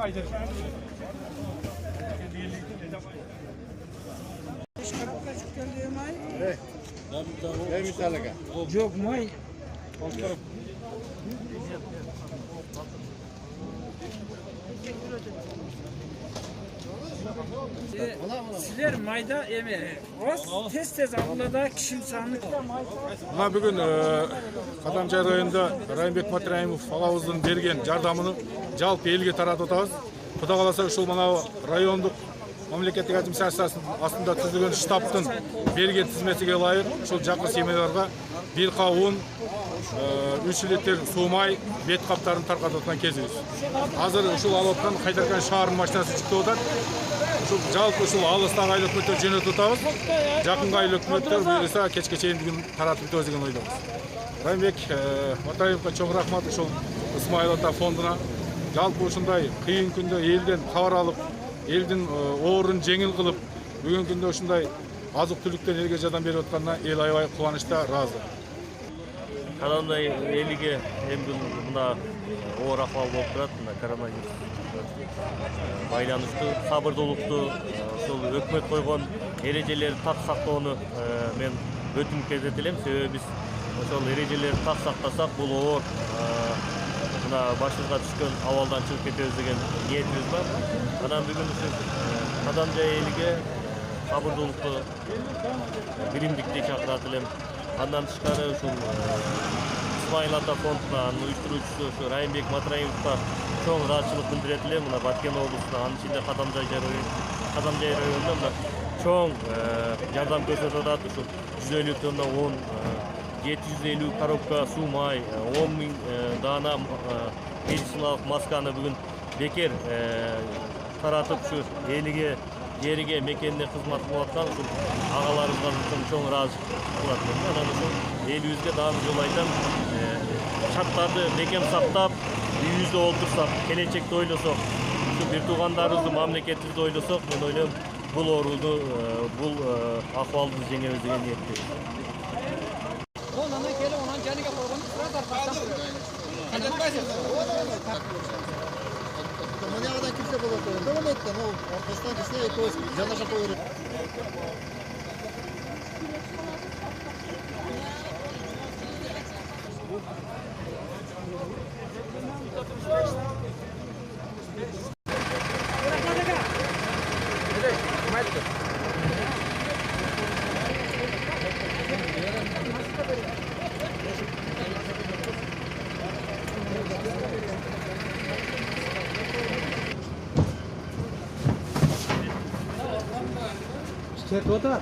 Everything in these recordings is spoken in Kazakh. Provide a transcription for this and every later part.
Yok may. Sizler mayda az tez avlada kişim sanlık. Mына бүгін Кадамжай районында Райымбек Матраимов алауыздың берген жардамын жалпы елге таратып отырмыз. Құда қаласа ушул мынау райондық мемлекеттік администрациясының астында түзілген штабтың берген тізмесіге лайық ушул жақын семьяларға bir қауын, 3 литр сумай, бет қаптарын тарқатып отқан кезіміз. Қазір ушул алып отқан қайтарған шағырым машинасы шықты отыр. Жалпы ушул алыстағы айлық өкмөттөр жөнөтүп атабыз. Жакынкы айлык өкмөттөр буюрса кечке чейин таратып өтөбүз деген ойдобуз. Райымбек Матаевге чоң рахмат ушул Исмаил ата фондуна. Жалпы ушундай кыйын күндө элден кабар алып, элдин оорун жеңил кылып, бүгүнкү күндө ушундай азык-түлүктөн элге жардам берип атканына эл аябай кубанычта, ыраазы. Кадамжай элиге эмди мына оор акыбал болуп турат, мына коронавирус байланыштуу, сабырдуулукту, ошол өкмөт койгон эрежелерди так сактоону мен өтүм кетет элем. Себеби биз ошол эрежелерди так сактасак, бул оор мына башыбызга түшкөн абалдан чыгып кетебиз деген ниетибиз бар. Анан бүгүн ушул Кадамжай элиге сабырдуулукту, биримдикти чакырат элем. Андан тышкары ушул Исмаил ата фондунун уюштуруучусу Райымбек Матраимовго чоң ыраазычылык билдирет элем. Мына Баткен облусунда, анын ичинде Кадамжай районунда мына чоң жардам көрсөтүп атат. Ушул 150 тонна он, 750 коробка сумай, 10 000 дана медициналык масканы бүгүн бекер таратып ушу элиге, жериге, мекенине кызмат кылып аткан ушул агаларыбызга чоң ыраазычылык кылат. Анан ушул элибизге дагы бир жолу айтам, шарттарды бекем сактап, үйүбүздө олтурсак, келечекти ойлосок, ушу бир туугандарыбызды, мамлекетибизди ойлосок, мен ойлойм, бул ооруну, бул акыбалды жеңебиз деген ниеттебиз. Ondan kelip ondan caniga koygun, sıra taraftan. Manyadan kimse bulamadı. Devam etti. O arkasından ise ekoz canaşa koyuyor. To'ta.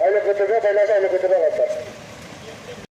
Aylık götürme, paylaşa aylık